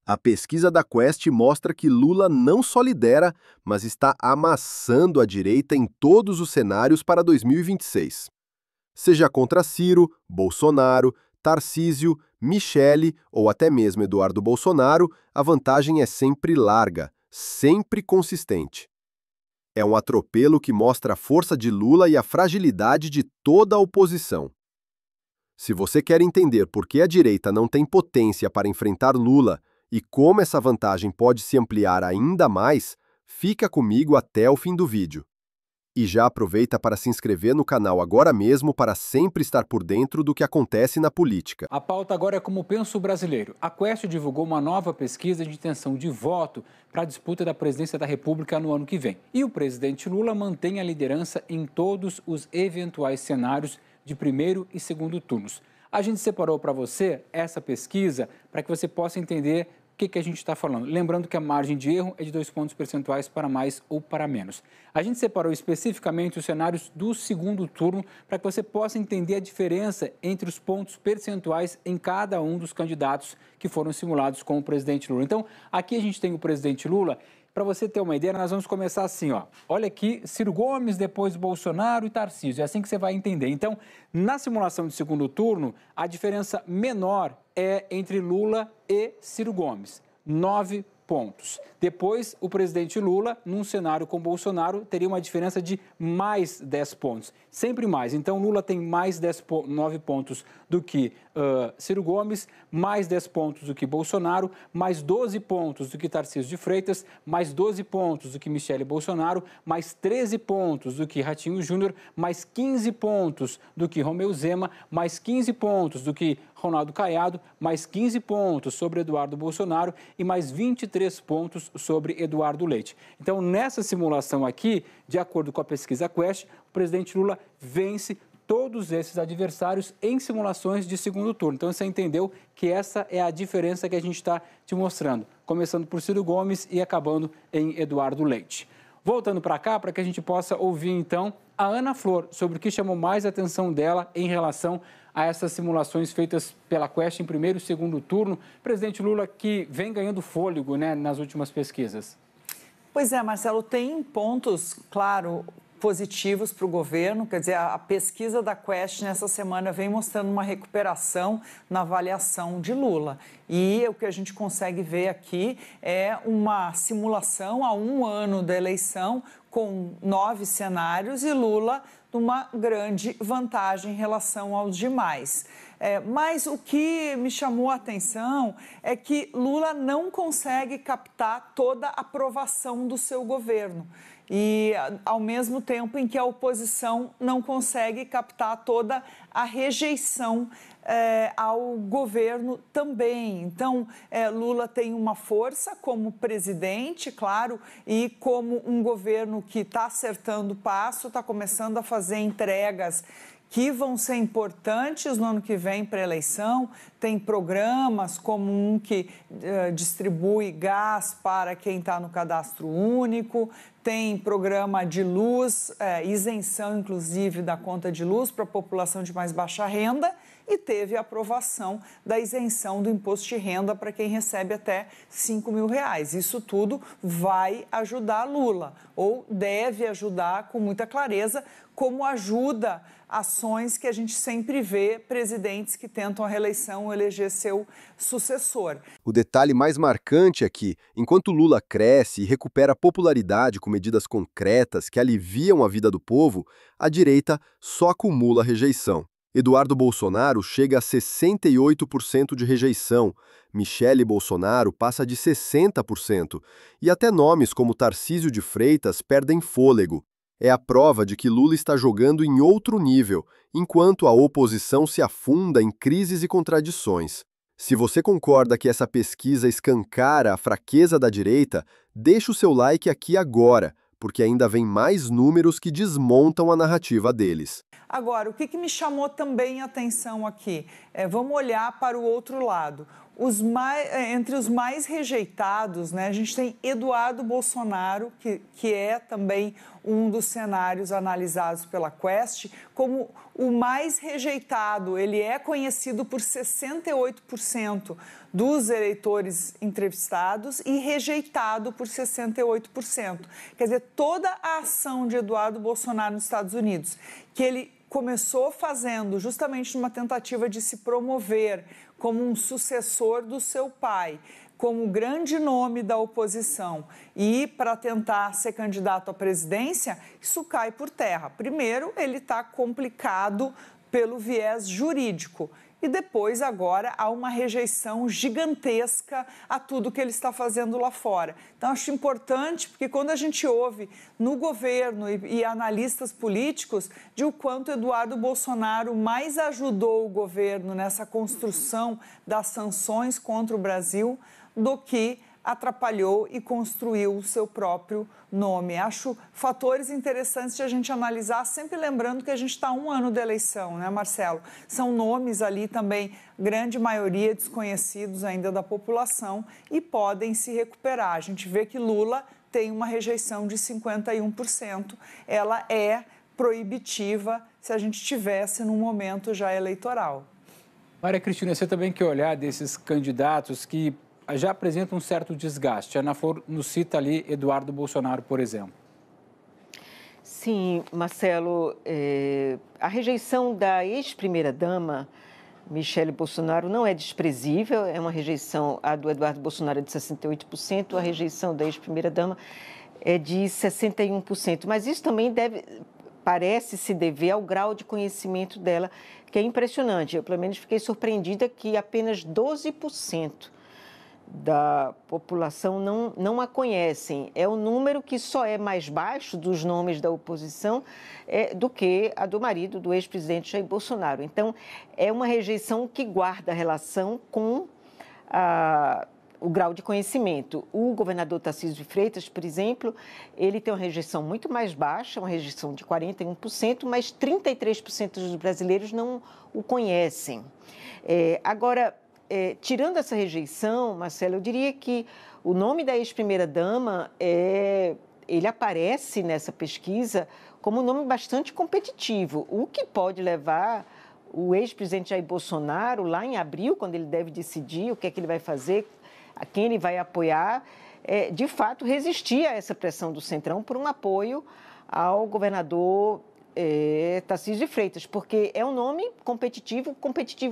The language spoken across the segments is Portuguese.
A pesquisa da Quest mostra que Lula não só lidera, mas está amassando a direita em todos os cenários para 2026. Seja contra Ciro, Bolsonaro, Tarcísio, Michele ou até mesmo Eduardo Bolsonaro, a vantagem é sempre larga, sempre consistente. É um atropelo que mostra a força de Lula e a fragilidade de toda a oposição. Se você quer entender por que a direita não tem potência para enfrentar Lula e como essa vantagem pode se ampliar ainda mais, fica comigo até o fim do vídeo. E já aproveita para se inscrever no canal agora mesmo para sempre estar por dentro do que acontece na política. A pauta agora é como pensa o brasileiro. A Quest divulgou uma nova pesquisa de intenção de voto para a disputa da presidência da República no ano que vem. E o presidente Lula mantém a liderança em todos os eventuais cenários de primeiro e segundo turnos. A gente separou para você essa pesquisa para que você possa entender o que a gente está falando. Lembrando que a margem de erro é de 2 pontos percentuais para mais ou para menos. A gente separou especificamente os cenários do segundo turno para que você possa entender a diferença entre os pontos percentuais em cada um dos candidatos que foram simulados com o presidente Lula. Então, aqui a gente tem o presidente Lula. Para você ter uma ideia, nós vamos começar assim, ó. Olha aqui, Ciro Gomes, depois Bolsonaro e Tarcísio. É assim que você vai entender. Então, na simulação de segundo turno, a diferença menor é entre Lula e Ciro Gomes, 9 pontos. Depois, o presidente Lula, num cenário com Bolsonaro, teria uma diferença de mais 10 pontos. Sempre mais. Então, Lula tem mais 9 pontos do que Ciro Gomes, mais 10 pontos do que Bolsonaro, mais 12 pontos do que Tarcísio de Freitas, mais 12 pontos do que Michele Bolsonaro, mais 13 pontos do que Ratinho Júnior, mais 15 pontos do que Romeu Zema, mais 15 pontos do que Ronaldo Caiado, mais 15 pontos sobre Eduardo Bolsonaro e mais 23 pontos sobre Eduardo Leite. Então, nessa simulação aqui, de acordo com a pesquisa Quest, o presidente Lula vence todos esses adversários em simulações de segundo turno. Então, você entendeu que essa é a diferença que a gente está te mostrando, começando por Ciro Gomes e acabando em Eduardo Leite. Voltando para cá, para que a gente possa ouvir, então, a Ana Flor sobre o que chamou mais a atenção dela em relação a essas simulações feitas pela Quest em primeiro e segundo turno. Presidente Lula, que vem ganhando fôlego, né, nas últimas pesquisas. Pois é, Marcelo, tem pontos, claro, positivos para o governo. Quer dizer, a pesquisa da Quest nessa semana vem mostrando uma recuperação na avaliação de Lula. E o que a gente consegue ver aqui é uma simulação a um ano da eleição com 9 cenários e Lula numa grande vantagem em relação aos demais. Mas o que me chamou a atenção é que Lula não consegue captar toda a aprovação do seu governo. E, ao mesmo tempo em que a oposição não consegue captar toda a rejeição ao governo também. Então, Lula tem uma força como presidente, claro, e como um governo que está acertando o passo, está começando a fazer entregas que vão ser importantes no ano que vem para a eleição. Tem programas como um que distribui gás para quem está no cadastro único, tem programa de luz, isenção inclusive da conta de luz para a população de mais baixa renda, e teve a aprovação da isenção do imposto de renda para quem recebe até R$5 mil. Isso tudo vai ajudar Lula, ou deve ajudar com muita clareza, como ajuda ações que a gente sempre vê presidentes que tentam a reeleição eleger seu sucessor. O detalhe mais marcante é que, enquanto Lula cresce e recupera popularidade com medidas concretas que aliviam a vida do povo, a direita só acumula rejeição. Eduardo Bolsonaro chega a 68% de rejeição, Michele Bolsonaro passa de 60%, e até nomes como Tarcísio de Freitas perdem fôlego. É a prova de que Lula está jogando em outro nível, enquanto a oposição se afunda em crises e contradições. Se você concorda que essa pesquisa escancara a fraqueza da direita, deixa o seu like aqui agora, porque ainda vem mais números que desmontam a narrativa deles. Agora, o que me chamou também a atenção aqui? Vamos olhar para o outro lado. Entre os mais rejeitados, né, a gente tem Eduardo Bolsonaro, que é também um dos cenários analisados pela Quest, como o mais rejeitado. Ele é conhecido por 68% dos eleitores entrevistados e rejeitado por 68%. Quer dizer, toda a ação de Eduardo Bolsonaro nos Estados Unidos, que ele começou fazendo justamente numa tentativa de se promover como um sucessor do seu pai, como grande nome da oposição e para tentar ser candidato à presidência, isso cai por terra. Primeiro, ele está complicado pelo viés jurídico. E depois, agora, há uma rejeição gigantesca a tudo que ele está fazendo lá fora. Então, acho importante, porque quando a gente ouve no governo e analistas políticos de o quanto Eduardo Bolsonaro mais ajudou o governo nessa construção das sanções contra o Brasil do que atrapalhou e construiu o seu próprio nome. Acho fatores interessantes de a gente analisar, sempre lembrando que a gente está a 1 ano da eleição, né, Marcelo? São nomes ali também, grande maioria desconhecidos ainda da população e podem se recuperar. A gente vê que Lula tem uma rejeição de 51%. Ela é proibitiva se a gente estivesse num momento já eleitoral. Maria Cristina, você também quer olhar desses candidatos que já apresenta um certo desgaste. A Ana Flor nos cita ali Eduardo Bolsonaro, por exemplo. Sim, Marcelo, a rejeição da ex-primeira-dama, Michele Bolsonaro, não é desprezível, é uma rejeição, a do Eduardo Bolsonaro é de 68%, a rejeição da ex-primeira-dama é de 61%. Mas isso também parece se dever ao grau de conhecimento dela, que é impressionante. Eu, pelo menos, fiquei surpreendida que apenas 12% da população não a conhecem. É um número que só é mais baixo dos nomes da oposição do que a do marido do ex-presidente Jair Bolsonaro. Então, é uma rejeição que guarda relação com o grau de conhecimento. O governador Tarcísio de Freitas, por exemplo, ele tem uma rejeição muito mais baixa, uma rejeição de 41%, mas 33% dos brasileiros não o conhecem. Agora, tirando essa rejeição, Marcelo, eu diria que o nome da ex-primeira-dama, ele aparece nessa pesquisa como um nome bastante competitivo, o que pode levar o ex-presidente Jair Bolsonaro, lá em abril, quando ele deve decidir o que é que ele vai fazer, a quem ele vai apoiar, de fato resistir a essa pressão do Centrão por um apoio ao governador Tarcísio de Freitas, porque é um nome competitivo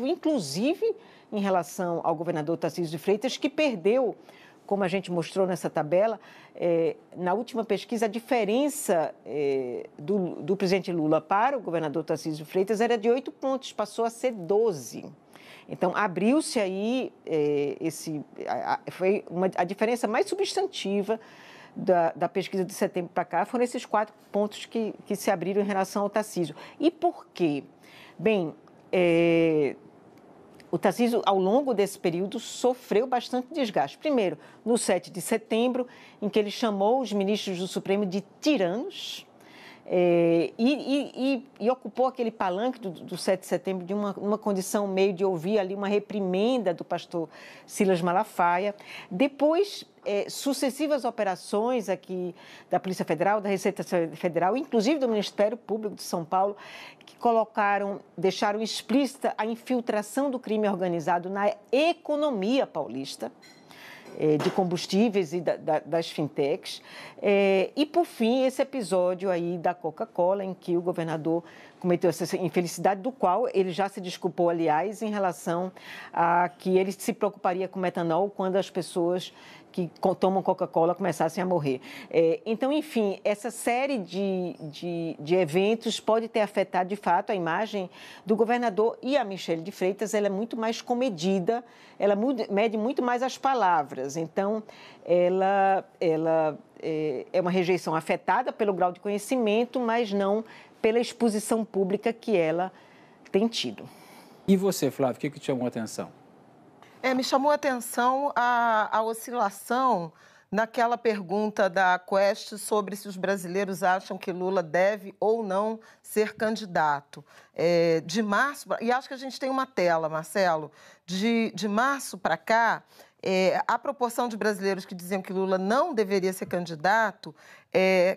inclusive em relação ao governador Tarcísio de Freitas, que perdeu, como a gente mostrou nessa tabela, na última pesquisa, a diferença do presidente Lula para o governador Tarcísio de Freitas era de 8 pontos, passou a ser 12. Então, abriu-se aí, foi a diferença mais substantiva da pesquisa de setembro para cá, foram esses 4 pontos que se abriram em relação ao Tarcísio. E por quê? Bem, o Tarcísio, ao longo desse período, sofreu bastante desgaste. Primeiro, no 7 de setembro, em que ele chamou os ministros do Supremo de tiranos e ocupou aquele palanque do 7 de setembro de uma condição meio de ouvir ali uma reprimenda do pastor Silas Malafaia. Depois, sucessivas operações aqui da Polícia Federal, da Receita Federal, inclusive do Ministério Público de São Paulo, que deixaram explícita a infiltração do crime organizado na economia paulista, de combustíveis e das fintechs. E, por fim, esse episódio aí da Coca-Cola, em que o governador cometeu essa infelicidade, do qual ele já se desculpou, aliás, em relação a que ele se preocuparia com metanol quando as pessoas que tomam Coca-Cola começassem a morrer. Então, enfim, essa série de eventos pode ter afetado, de fato, a imagem do governador, e a Michele de Freitas, ela é muito mais comedida, ela mede muito mais as palavras. Então, ela é uma rejeição afetada pelo grau de conhecimento, mas não pela exposição pública que ela tem tido. E você, Flávio, o que te chamou a atenção? Me chamou a atenção a oscilação naquela pergunta da Quest sobre se os brasileiros acham que Lula deve ou não ser candidato. De março, e acho que a gente tem uma tela, Marcelo, de março para cá, a proporção de brasileiros que diziam que Lula não deveria ser candidato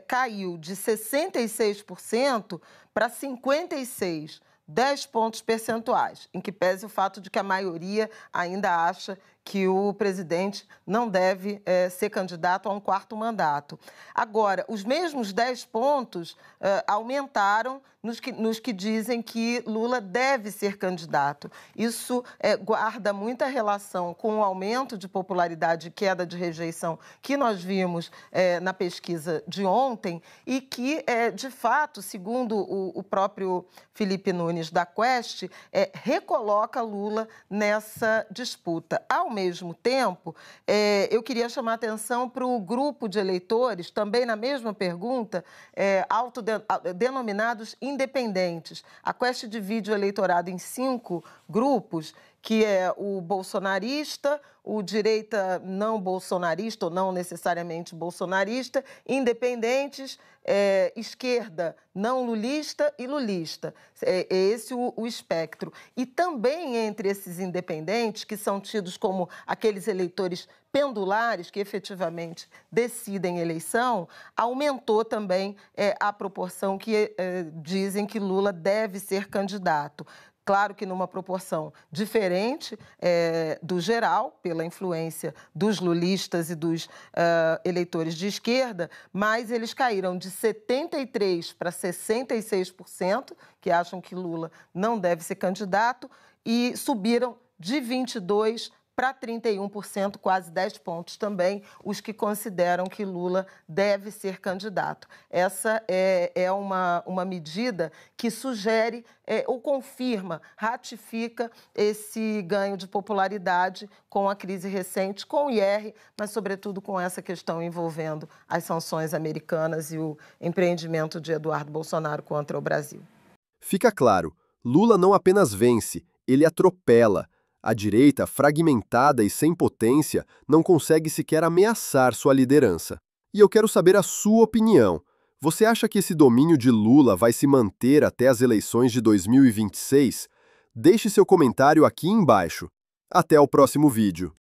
caiu de 66% para 56%. 10 pontos percentuais, em que pese o fato de que a maioria ainda acha que o presidente não deve ser candidato a um quarto mandato. Agora, os mesmos 10 pontos aumentaram nos que dizem que Lula deve ser candidato. Isso guarda muita relação com o aumento de popularidade e queda de rejeição que nós vimos na pesquisa de ontem e que, de fato, segundo o próprio Felipe Nunes da Quest, recoloca Lula nessa disputa. Ao mesmo tempo, eu queria chamar a atenção para o grupo de eleitores, também na mesma pergunta, autodenominados independentes. A Quest divide o eleitorado em 5 grupos, que é o bolsonarista, o direita não bolsonarista ou não necessariamente bolsonarista, independentes, esquerda não lulista e lulista. É esse o espectro. E também entre esses independentes, que são tidos como aqueles eleitores pendulares que efetivamente decidem eleição, aumentou também a proporção que dizem que Lula deve ser candidato. Claro que numa proporção diferente do geral, pela influência dos lulistas e dos eleitores de esquerda, mas eles caíram de 73% para 66%, que acham que Lula não deve ser candidato, e subiram de 22% para 31%, quase 10 pontos também, os que consideram que Lula deve ser candidato. Essa é uma medida que sugere ou confirma, ratifica esse ganho de popularidade com a crise recente, com o IR, mas, sobretudo, com essa questão envolvendo as sanções americanas e o empreendimento de Eduardo Bolsonaro contra o Brasil. Fica claro, Lula não apenas vence, ele atropela. A direita, fragmentada e sem potência, não consegue sequer ameaçar sua liderança. E eu quero saber a sua opinião. Você acha que esse domínio de Lula vai se manter até as eleições de 2026? Deixe seu comentário aqui embaixo. Até o próximo vídeo.